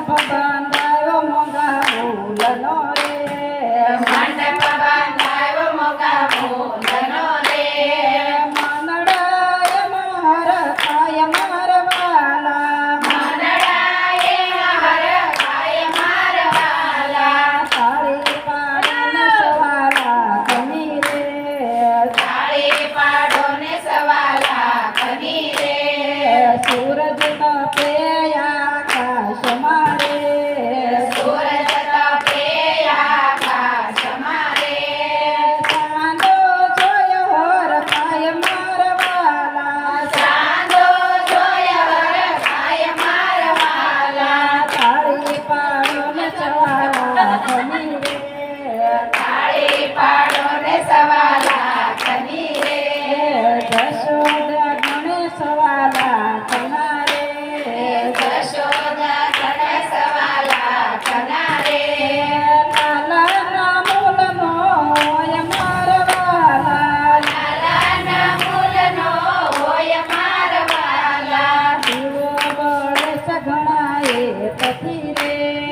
બાંધાયો મોગા મૂલનો રે મંડપ બાંધાયો મોગા મૂલનો રે મનડાય મહર ખાય મારવાલા મનડાએ મહર ખાય મારવાલા તાળી પાડીને સવાલા ખમી રે તાળી પાડો ને સવાલા ખમી રે સૂરજ તપે આકાશ મારે સૂરજ તપે આકાશ મારે ચાંદો જોયો હર ખાય મારવાલા ચાંદો જોય હર ખાય મારવાલા તાળી પાડો ને સવાલા ખમી રે તાળી પાડો ને સવાલા ખમી રે જશોદા ગણેશ વાલા તમારે જશોદા ગણેશ વાલા ખનારે લાલાના મૂલનો હોય મારવાલા લાલાના મૂલનો હોય મારવાલા દીવો બળે સઘણાએ પતિ રે